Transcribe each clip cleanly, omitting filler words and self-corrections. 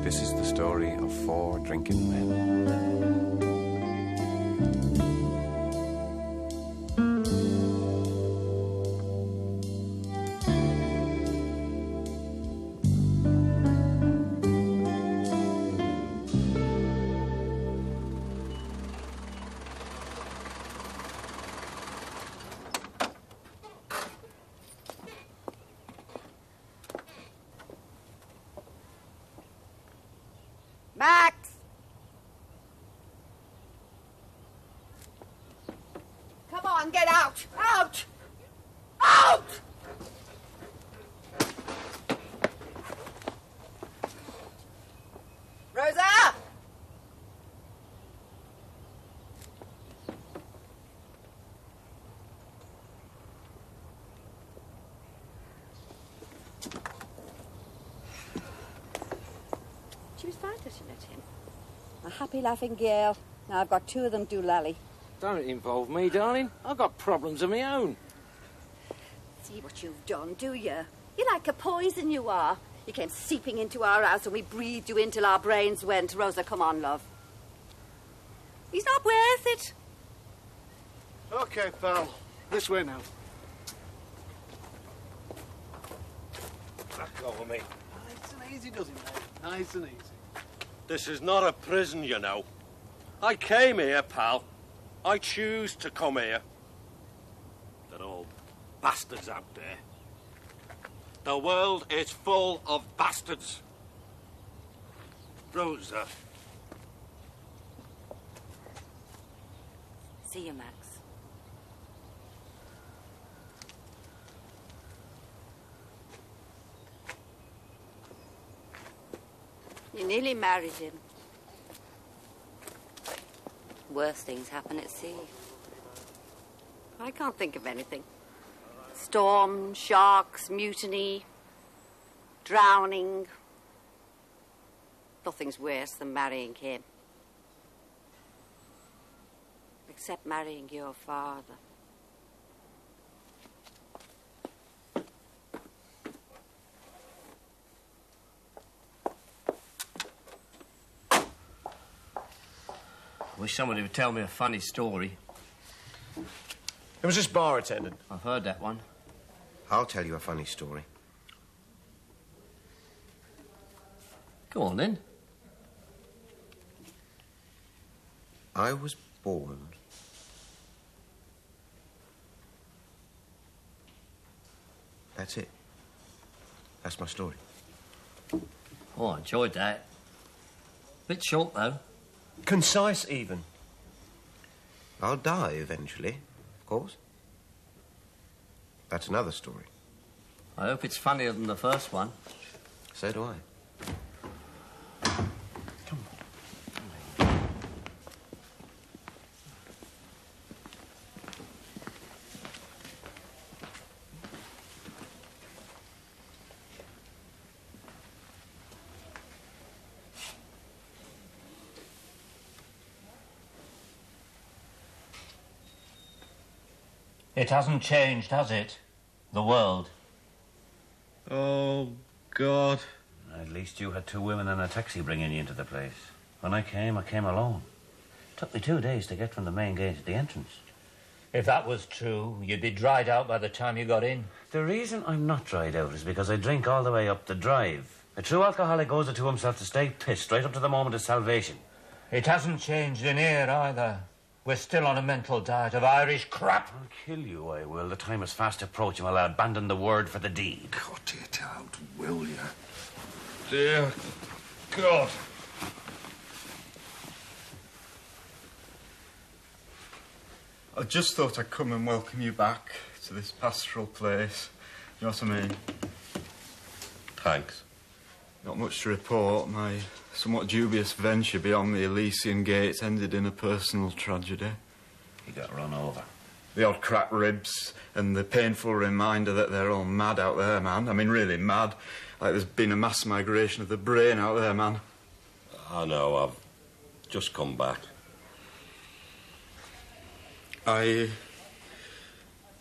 This is the story of 4 drinking men. Max! Come on, get out! Out! Out! Rosa! She was fine till she met him. A happy laughing girl. Now I've got 2 of them do lally. Don't involve me, darling. I've got problems of my own. See what you've done, do you? You're like a poison, you are. You came seeping into our house and we breathed you in till our brains went. Rosa, come on, love. He's not worth it. OK, pal. This way now. Back over me. Nice and easy, does he, mate? Nice and easy. This is not a prison, you know. I came here, pal. I choose to come here. They're all bastards out there. The world is full of bastards. Rosa. See you, Max. You nearly married him. Worse things happen at sea. I can't think of anything. Storm, sharks, mutiny, drowning. Nothing's worse than marrying him. Except marrying your father. I wish somebody would tell me a funny story. It was this bar attendant. I've heard that one. I'll tell you a funny story. Go on, then. I was born... That's it. That's my story. Oh, I enjoyed that. Bit short, though. Concise, even. I'll die eventually, of course. That's another story. I hope it's funnier than the first one. So do I. It hasn't changed, has it? The world. Oh, God. At least you had 2 women and a taxi bringing you into the place. When I came alone. Took me 2 days to get from the main gate to the entrance. If that was true, you'd be dried out by the time you got in. The reason I'm not dried out is because I drink all the way up the drive. A true alcoholic owes it to himself to stay pissed right up to the moment of salvation. It hasn't changed in here, either. We're still on a mental diet of Irish crap. I'll kill you, I will. The time is fast approaching. I'll abandon the word for the deed. God, get out, will you? Dear God. I just thought I'd come and welcome you back to this pastoral place. You know what I mean? Thanks. Not much to report. My somewhat dubious venture beyond the Elysian gates ended in a personal tragedy. You got run over. The odd cracked ribs and the painful reminder that they're all mad out there, man. I mean, really mad. Like there's been a mass migration of the brain out there, man. I know, I've just come back. I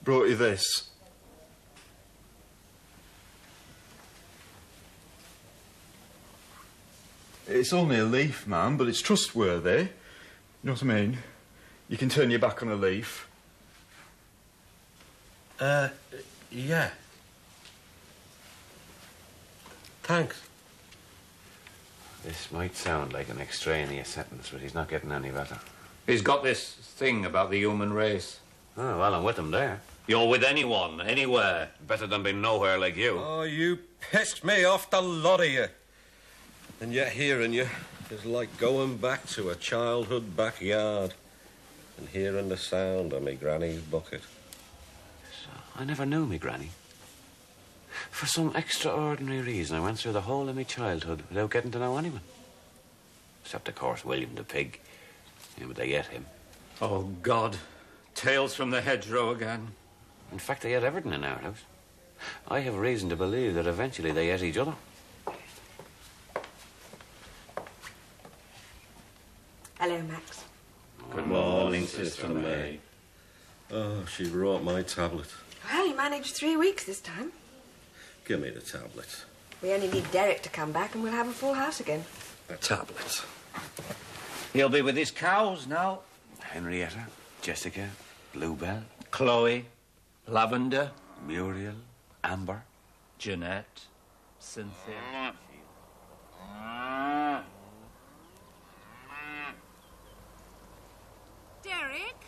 brought you this. It's only a leaf, man, but it's trustworthy. You know what I mean? You can turn your back on a leaf. Yeah. Thanks. This might sound like an extraneous sentence, but he's not getting any better. He's got this thing about the human race. Oh, well, I'm with him there. You're with anyone, anywhere. Better than being nowhere like you. Oh, you pissed me off, the lot of you. And yet hearing you is like going back to a childhood backyard and hearing the sound of me granny's bucket. I never knew me granny. For some extraordinary reason, I went through the whole of my childhood without getting to know anyone. Except, of course, William the pig. Yeah, but they ate him. Oh, God. Tales from the hedgerow again. In fact, they ate everything in our house. I have reason to believe that eventually they ate each other. Hello, Max. Good morning, Sister May. Oh, she brought my tablet. Well, you managed 3 weeks this time. Give me the tablet. We only need Derek to come back and we'll have a full house again. The tablet. He'll be with his cows now. Henrietta, Jessica, Bluebell, Chloe, Lavender, Muriel, Amber, Jeanette, Cynthia. Derek,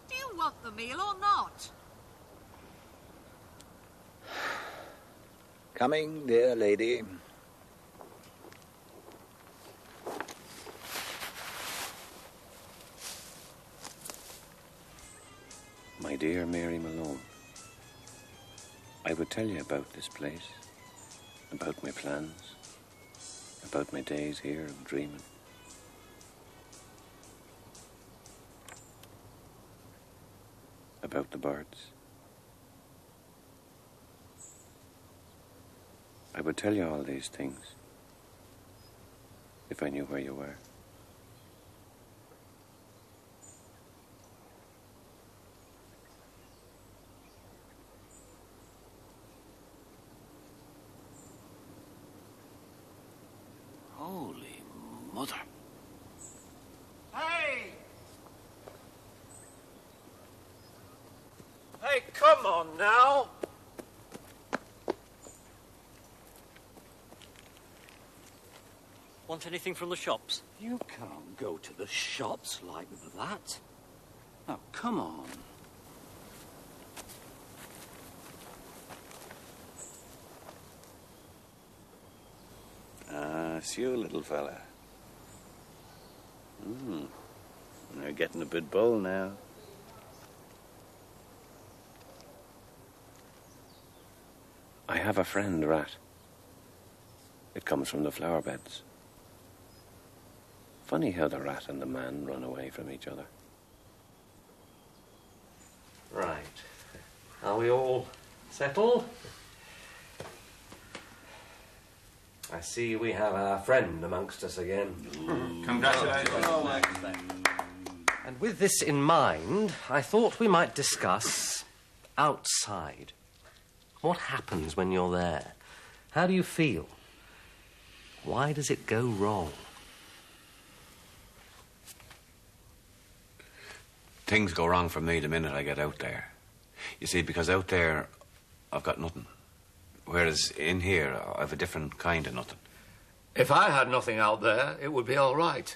do you want the meal or not? Coming, dear lady. My dear Mary Malone, I would tell you about this place, about my plans, about my days here of dreaming. About the birds. I would tell you all these things if I knew where you were. Holy mother. Hey! Hey, come on now! Want anything from the shops? You can't go to the shops like that. Now, come on. It's you, little fella. You're getting a bit bold now. I have a friend rat. It comes from the flower beds. Funny how the rat and the man run away from each other. Right. Are we all settled? I see we have our friend amongst us again. Congratulations. And with this in mind, I thought we might discuss outside. What happens when you're there? How do you feel? Why does it go wrong? Things go wrong for me the minute I get out there. You see, because out there, I've got nothing. Whereas in here, I've a different kind of nothing. If I had nothing out there, it would be all right.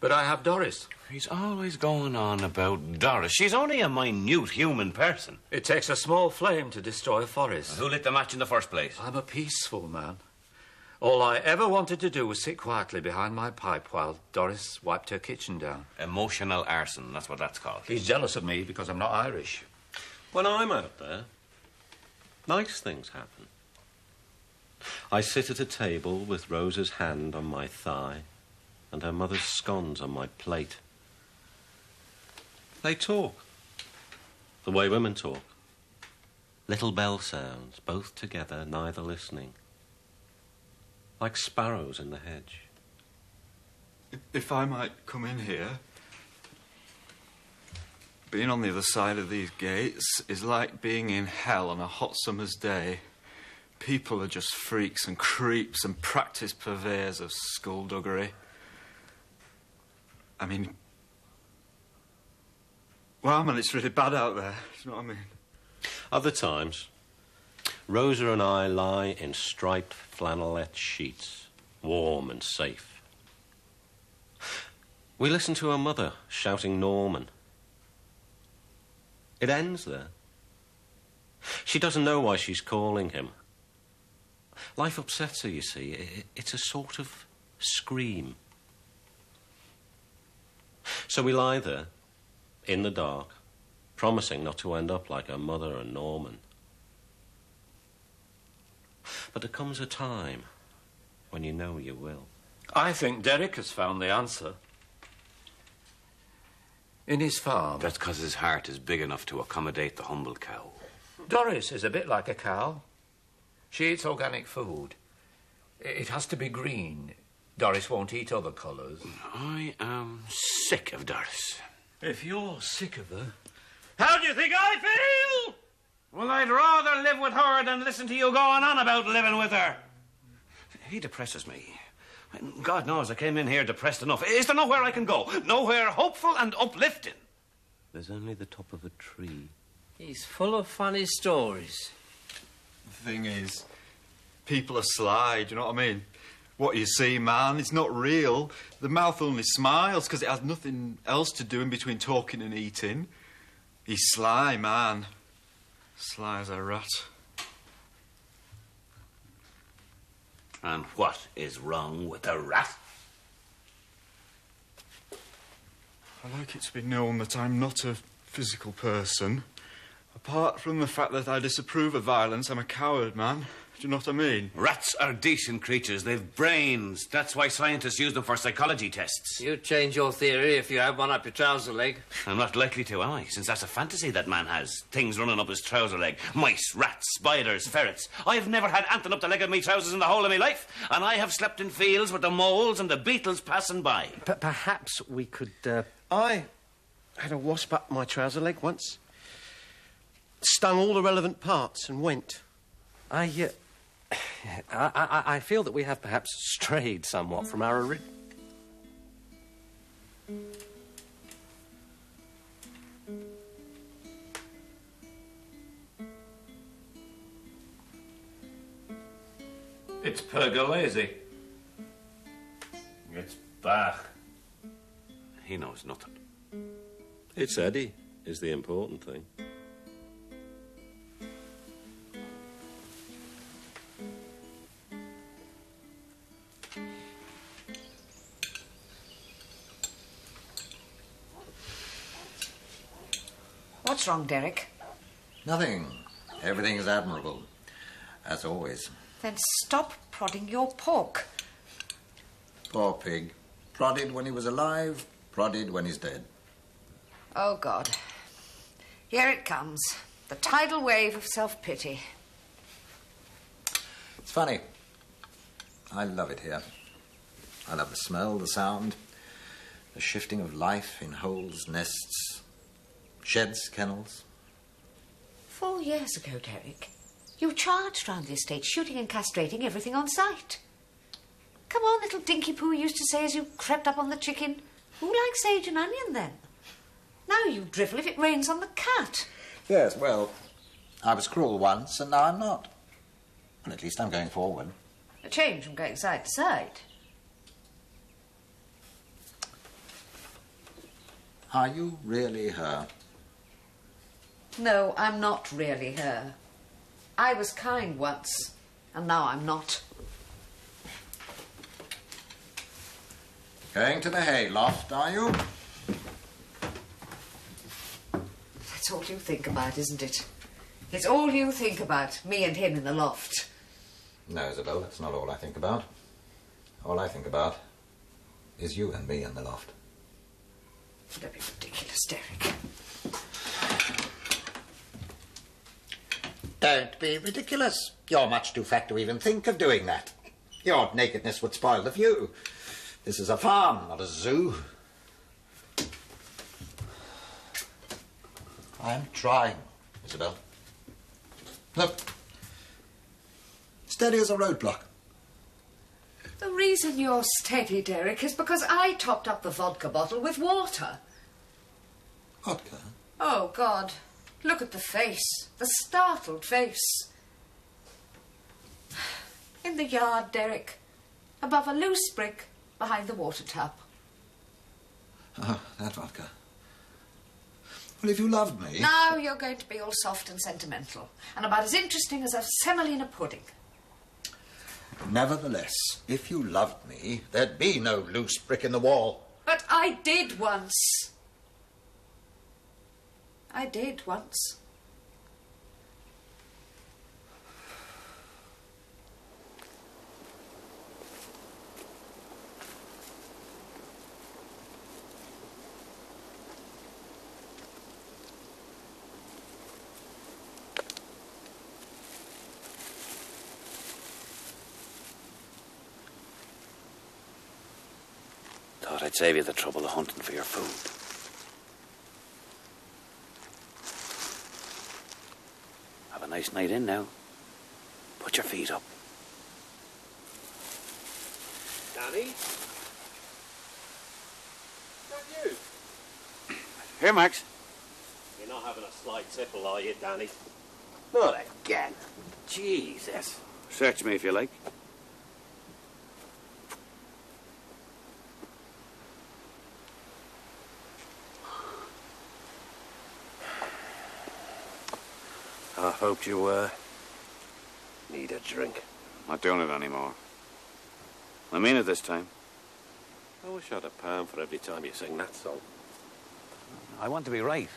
But I have Doris. He's always going on about Doris. She's only a minute human person. It takes a small flame to destroy a forest. Who lit the match in the first place? I'm a peaceful man. All I ever wanted to do was sit quietly behind my pipe while Doris wiped her kitchen down. Emotional arson, that's what that's called. He's jealous of me because I'm not Irish. When I'm out there, nice things happen. I sit at a table with Rosa's hand on my thigh and her mother's scones on my plate. They talk, the way women talk. Little bell sounds, both together, neither listening. Like sparrows in the hedge. If I might come in here, being on the other side of these gates is like being in hell on a hot summer's day, People are just freaks and creeps and practice purveyors of skullduggery. I mean... Well, man, it's really bad out there. You know what I mean? Other times, Rosa and I lie in striped flannelette sheets, warm and safe. We listen to her mother shouting Norman. It ends there. She doesn't know why she's calling him. Life upsets her, you see. It's a sort of scream. So we lie there, in the dark, promising not to end up like her mother and Norman. But there comes a time when you know you will. I think Derek has found the answer. In his farm. That's because his heart is big enough to accommodate the humble cow. Doris is a bit like a cow. She eats organic food. It has to be green. Doris won't eat other colours. I am sick of Doris. If you're sick of her... How do you think I feel? Well, I'd rather live with her than listen to you going on about living with her. He depresses me. God knows I came in here depressed enough. Is there nowhere I can go? Nowhere hopeful and uplifting? There's only the top of a tree. He's full of funny stories. The thing is, people are sly, do you know what I mean? What you see, man, it's not real. The mouth only smiles because it has nothing else to do in between talking and eating. He's sly, man. Sly as a rat. And what is wrong with a rat? I like it to be known that I'm not a physical person. Apart from the fact that I disapprove of violence, I'm a coward, man. Do you know what I mean? Rats are decent creatures. They've brains. That's why scientists use them for psychology tests. You'd change your theory if you had one up your trouser leg. I'm not likely to, am I? Since that's a fantasy that man has. Things running up his trouser leg. Mice, rats, spiders, ferrets. I've never had anything up the leg of me trousers in the whole of my life. And I have slept in fields with the moles and the beetles passing by. Perhaps we could, I had a wasp up my trouser leg once. Stung all the relevant parts and went. I feel that we have perhaps strayed somewhat from our original... It's Pergolesi. It's Bach. He knows nothing. It's Eddie, is the important thing. What's wrong, Derek? Nothing. Everything is admirable, as always. Then stop prodding your pork. Poor pig. Prodded when he was alive, prodded when he's dead. Oh, God. Here it comes. The tidal wave of self-pity. It's funny. I love it here. I love the smell, the sound, the shifting of life in holes, nests, sheds, kennels. 4 years ago, Derek, you charged round the estate, shooting and castrating everything on sight. Come on, little dinky poo used to say as you crept up on the chicken. Who likes sage and onion, then? Now you drivel if it rains on the cat. Yes, well, I was cruel once, and now I'm not. Well, at least I'm going forward. A change from going side to side. Are you really her? No, I'm not really her. I was kind once, and now I'm not. Going to the hay loft, are you? That's all you think about, isn't it? It's all you think about, me and him in the loft. No, Isabel, that's not all I think about. All I think about is you and me in the loft. Don't be ridiculous, Derek. Don't be ridiculous. You're much too fat to even think of doing that. Your nakedness would spoil the view. This is a farm, not a zoo. I'm trying, Isabel. Look. Steady as a roadblock. The reason you're steady, Derek, is because I topped up the vodka bottle with water. Vodka? Oh, God. Look at the face. The startled face. In the yard, Derek. Above a loose brick behind the water tap. Oh, that vodka. Well, if you loved me... Now you're going to be all soft and sentimental, and about as interesting as a semolina pudding. Nevertheless, if you loved me, there'd be no loose brick in the wall. But I did once. I did once. Thought I'd save you the trouble of hunting for your food. Have a nice night in now. Put your feet up. Danny? Is that you? Here, Max. You're not having a slight tipple, are you, Danny? Not again. Jesus. Search me if you like. I hoped you need a drink. Not doing it anymore. I mean it this time. I wish I had £1 for every time you sing that song. I want to be right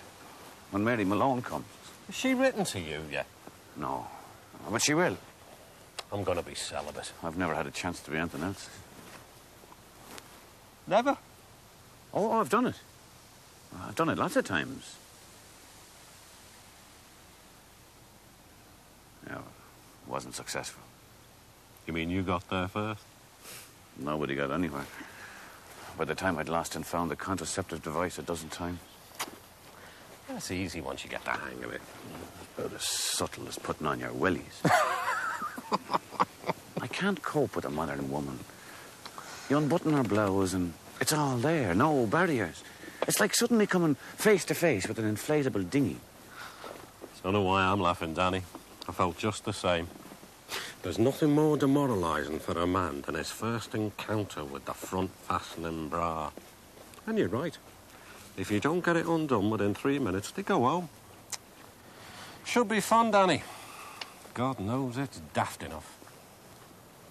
when Mary Malone comes. Has she written to you yet? No. But she will. I'm going to be celibate. I've never had a chance to be anything else. Never? Oh, I've done it. I've done it lots of times. Yeah, wasn't successful. You mean you got there first? Nobody got anywhere. By the time I'd lost and found the contraceptive device a dozen times. That's easy once you get the hang of it. It's about as subtle as putting on your willies. I can't cope with a modern woman. You unbutton her blouse and it's all there, no barriers. It's like suddenly coming face to face with an inflatable dinghy. Don't know why I'm laughing, Danny. I felt just the same. There's nothing more demoralising for a man than his first encounter with the front fastening bra. And you're right. If you don't get it undone within 3 minutes, they go home. Should be fun, Danny. God knows it's daft enough.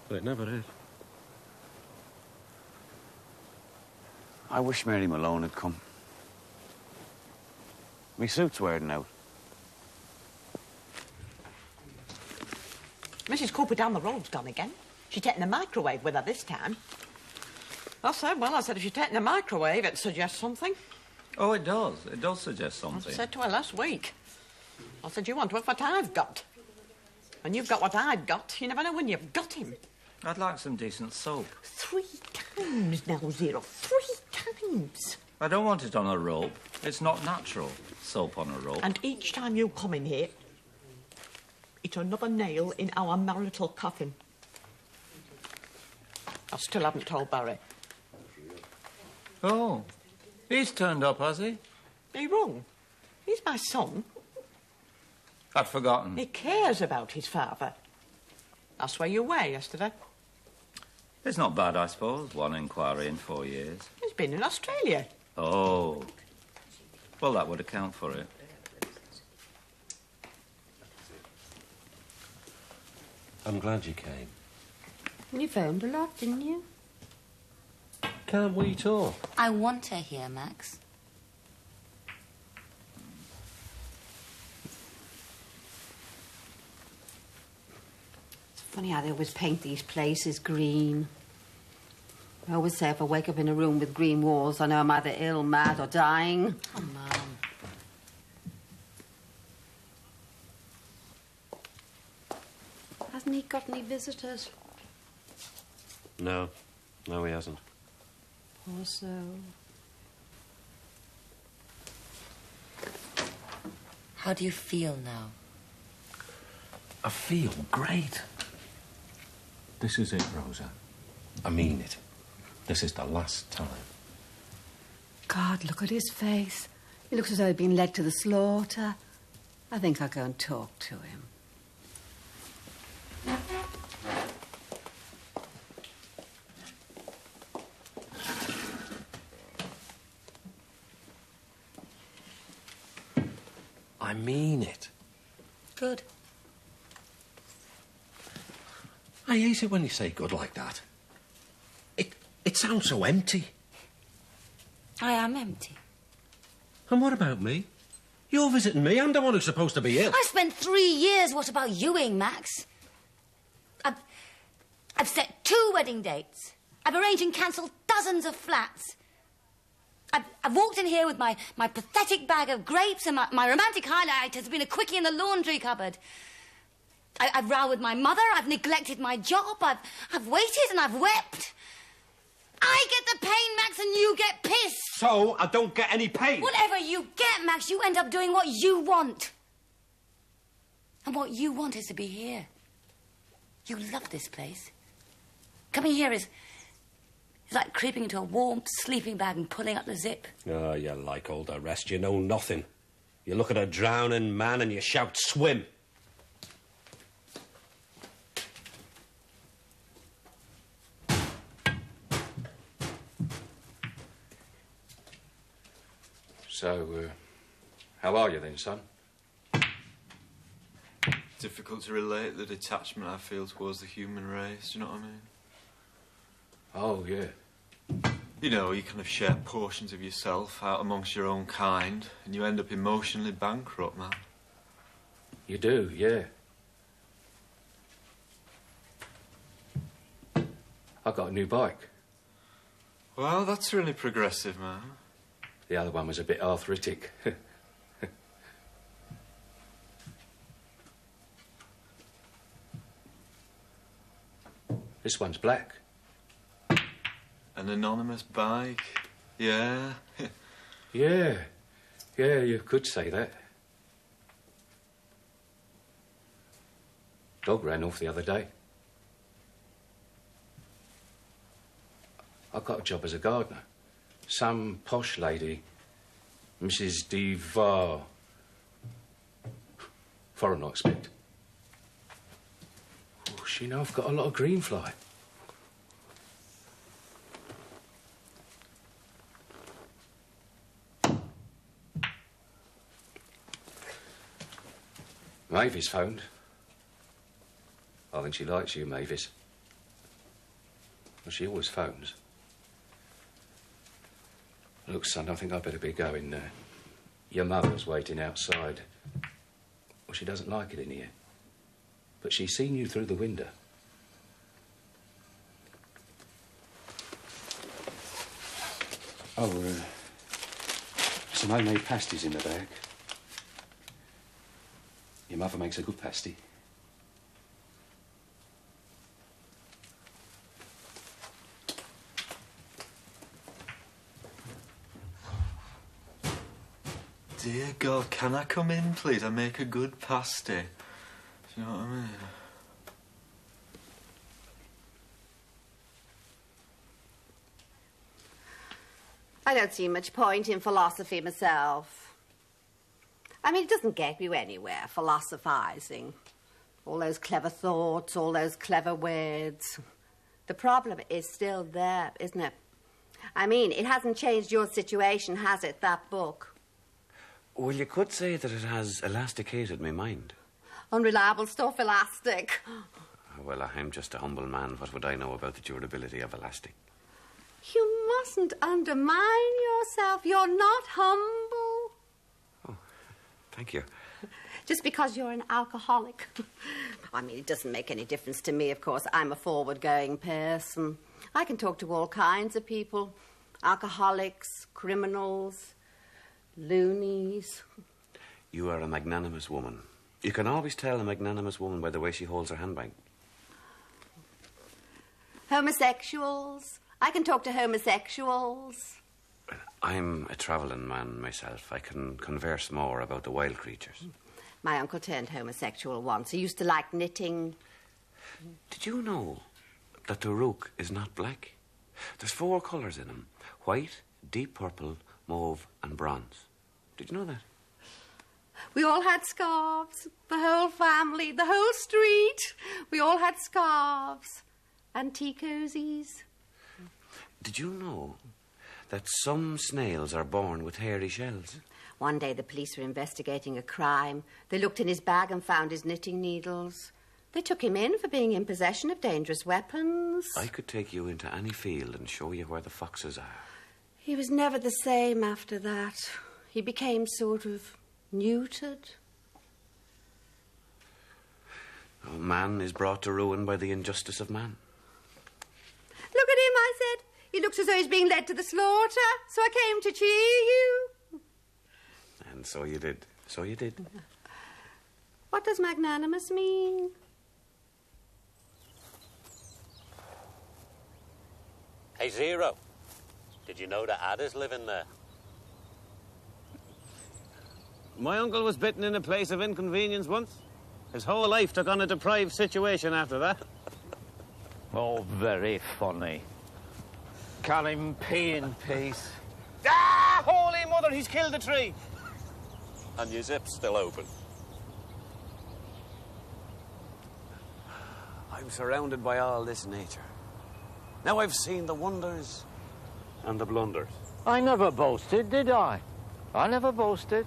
But it never is. I wish Mary Malone had come. My suit's wearing out. Mrs. Cooper down the road's gone again. She's taking the microwave with her this time. I said, if she's taking the microwave, it suggests something. Oh, it does. It does suggest something. I said to her last week. I said, you want what I've got. And you've got what I've got. You never know when you've got him. I'd like some decent soap. 3 times now, Zero. 3 times. I don't want it on a rope. It's not natural, soap on a rope. And each time you come in here, it's another nail in our marital coffin. I still haven't told Barry. Oh, he's turned up, has he? He wrong. He's my son. I'd forgotten. He cares about his father. That's where you were yesterday. It's not bad, I suppose. 1 inquiry in 4 years. He's been in Australia. Oh. Well, that would account for it. I'm glad you came. You phoned a lot, didn't you? Can't we talk? I want her here, Max. It's funny how they always paint these places green. I always say if I wake up in a room with green walls, I know I'm either ill, mad, or dying. Oh, Mum. Hasn't he got any visitors? No. No, he hasn't. Poor soul. How do you feel now? I feel great. This is it, Rosa. I mean it. This is the last time. God, look at his face. He looks as though he'd been led to the slaughter. I think I'll go and talk to him. I mean it. Good. I hate it when you say good like that. It sounds so empty. I am empty. And what about me? You're visiting me. I'm the one who's supposed to be ill. I spent 3 years. What about youing, Max? I've set 2 wedding dates. I've arranged and cancelled dozens of flats. I've walked in here with my pathetic bag of grapes, and my romantic highlight has been a quickie in the laundry cupboard. I've rowed with my mother. I've neglected my job. I've waited and I've wept. I get the pain, Max, and you get pissed. So I don't get any pain. Whatever you get, Max, you end up doing what you want. And what you want is to be here. You love this place. Coming here is like creeping into a warm sleeping bag and pulling up the zip. Oh, you like all the rest. You know nothing. You look at a drowning man and you shout, swim. So, how are you then, son? Difficult to relate the detachment I feel towards the human race, do you know what I mean? Oh, yeah. You know, you kind of share portions of yourself out amongst your own kind, and you end up emotionally bankrupt, man. You do, yeah. I got a new bike. Well, that's really progressive, man. The other one was a bit arthritic. This one's black. An anonymous bike? Yeah. Yeah. Yeah, you could say that. Dog ran off the other day. I got a job as a gardener. Some posh lady, Mrs. Devar. Foreign, I expect. Oh, she know I've got a lot of green fly. Mavis phoned. I think she likes you, Mavis. Well, she always phones. Look, son, I think I'd better be going. Your mother's waiting outside. Well, she doesn't like it in here. But she's seen you through the window. Oh, some homemade pasties in the bag. Your mother makes a good pasty. Dear God, can I come in, please? I make a good pasty. Do you know what I mean? I don't see much point in philosophy myself. I mean, it doesn't get you anywhere, philosophising. All those clever thoughts, all those clever words. The problem is still there, isn't it? I mean, it hasn't changed your situation, has it, that book? Well, you could say that it has elasticated my mind. Unreliable stuff, elastic. Well, I'm just a humble man. What would I know about the durability of elastic? You mustn't undermine yourself. You're not humble. Thank you. Just because you're an alcoholic. I mean, it doesn't make any difference to me, of course. I'm a forward-going person. I can talk to all kinds of people. Alcoholics, criminals, loonies. You are a magnanimous woman. You can always tell a magnanimous woman by the way she holds her handbag. Homosexuals. I can talk to homosexuals. I'm a travelling man myself. I can converse more about the wild creatures. My uncle turned homosexual once. He used to like knitting. Did you know that the rook is not black. There's 4 colours in him. White, deep purple, mauve and bronze. Did you know that? We all had scarves. The whole family, the whole street. We all had scarves. And tea cosies. Did you know that some snails are born with hairy shells? One day the police were investigating a crime. They looked in his bag and found his knitting needles. They took him in for being in possession of dangerous weapons. I could take you into any field and show you where the foxes are. He was never the same after that. He became sort of neutered. Oh, man is brought to ruin by the injustice of man. Look at him, I said. He looks as though he's being led to the slaughter, so I came to cheer you. And so you did. So you did. What does magnanimous mean? Hey, Zero. Did you know that adders live in there? My uncle was bitten in a place of inconvenience once. His whole life took on a deprived situation after that. Oh, very funny. Can him pee in peace. Ah! Holy mother, he's killed a tree! And your zip's still open. I'm surrounded by all this nature. Now I've seen the wonders and the blunders. I never boasted, did I? I never boasted.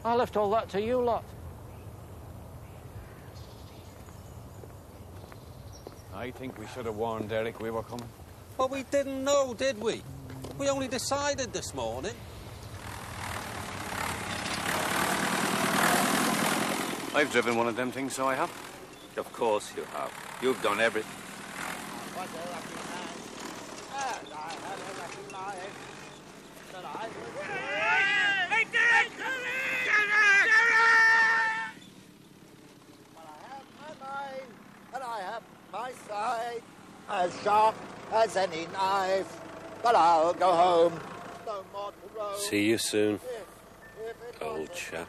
I left all that to you lot. I think we should have warned Derek we were coming. Well, we didn't know, did we? We only decided this morning. I've driven one of them things, so I have. Of course you have. You've done everything. And I have my side as sharp as any knife. But I'll go home. No more to roam. See you soon, old chap.